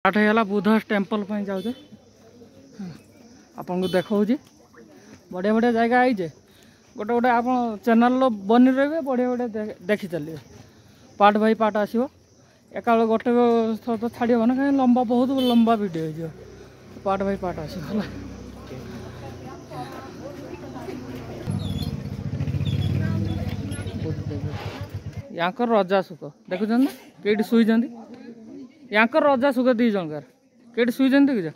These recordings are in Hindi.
आठला बुद्ध टेम्पल जाऊे आपन को देखा बढ़िया बढ़िया जगह आई गोटे गोटे आप चैनल बनी रहे बढ़िया बढ़िया देखी चलिए पार्ट बाय पार्ट आसो एका गोटे तो छाड़ ना कहीं लंबा बहुत लंबा वीडियो हो पार्ट बाय पार्ट आसो यांकर रजा सुख देखुन ना कई शुईं यांकर रजा सुख दी जनकार कई शुईं कि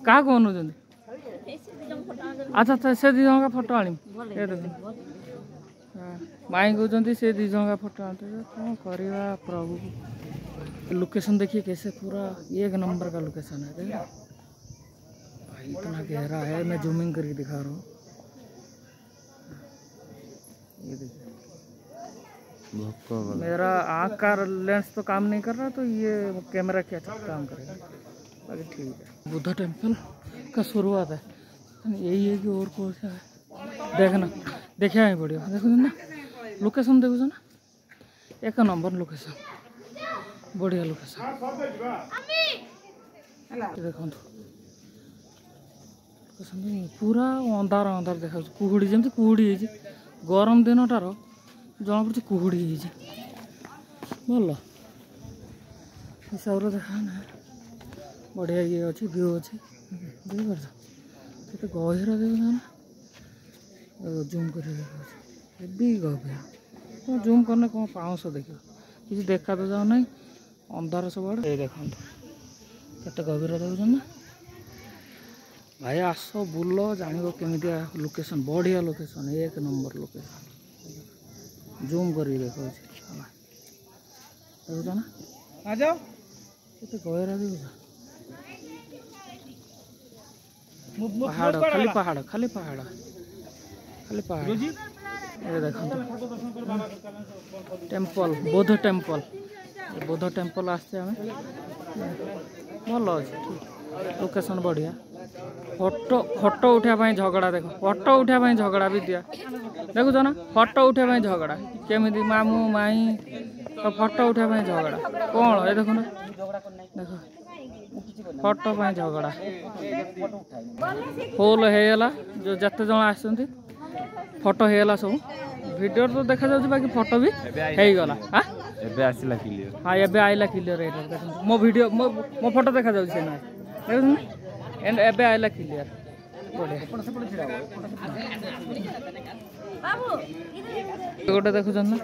क्या कहूँ अच्छा अच्छा से दी जन का फोटो आनी माई कहते से दी जन का फोटो आते कौन करवा प्रभु लोकेशन देखिए कैसे पूरा एक नंबर का लोकेशन है देखा भाई इतना गहरा है मैं जूमिंग करके दिखा रहा हूँ ये देखिए मेरा आँख का लेंस तो काम नहीं कर रहा तो ये कैमरा क्या काम करेगा बाकी ठीक है। बुद्धा टेम्पल का शुरुआत है यही है कि और कौन सा है देखना देखा है बढ़िया देखो ना लोकेशन देखो ना एक नंबर लोकेशन बढ़िया लोकेशन देखो पूरा अंधार अंधार देखा कुहुड़ी जमी कुहुड़ी गरम दिन टार जना पड़ी कुहुड़ी भल हिसाब से देखा ना बढ़िया ये अच्छी व्यू अच्छी बुझीपार केते गहरा देखा ना जूम कर गभीर जूम करने कौन पाँच देख किसी देखा तो जाओ ना अंधार सब आड़े देखो केते गभीर देखुन ना भाई आस बुल जान केमी लोकेशन बढ़िया लोकेशन एक नंबर लोकेशन जूम कर देखो देखुच ना आ जाओ केते गहरा देखुच पहाड़ खाली पहाड़ खाली पहाड़ खाली पहाड़ ये देखो टेम्पल बौद्ध टेम्पल बौद्ध टेम्पल आसते हमें भल अच्छे लोकेशन बढ़िया फोटो फोटो उठाई झगड़ा देख फोटो उठाई झगड़ा भी दिया देखुच ना फोटो उठाई झगड़ा केमी मामू माई तो फोटो उठाई झगड़ा कौन ये देखो ना देख फोटो पर झगड़ा फुल होगा जो जिते जन आसती फोटो होगा सब वीडियो तो देखा जाऊँ बाकी फोटो भी होगला हाँ एबे आइला क्लियर देखो मो वीडियो मो फोटो देखा जाऊँ ना देखो एबे आइला क्लियर गोटे देखुन ना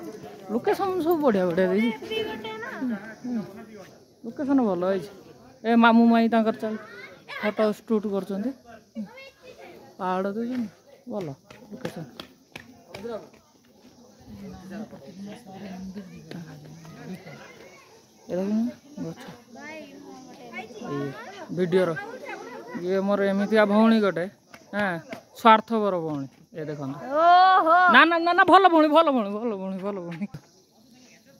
लोकेशन सब बढ़िया बढ़िया लोकेशन भल ए मामू माई तांकर चल फोटो शूट कर पहाड़ देख भल लोकेशन वीडियो ये मोर एमतिया भौणी गोटे हाँ स्वार्थपर भौणी ये देख ना ना ना ना भल भौणी भल भौणी भल भौणी भल भौणी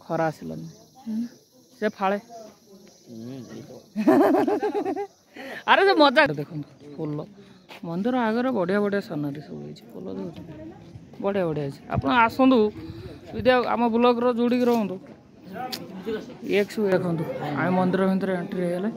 खरा आसलानी से फाड़े अरे से मजा देख फुल मंदिर आगे बढ़िया बढ़िया सनारी सब फुल देख बढ़िया बढ़िया आप आसतु आम ब्लॉग जोड़ी रुँ एक सब देखो आम मंदिर भितर एंट्री है ना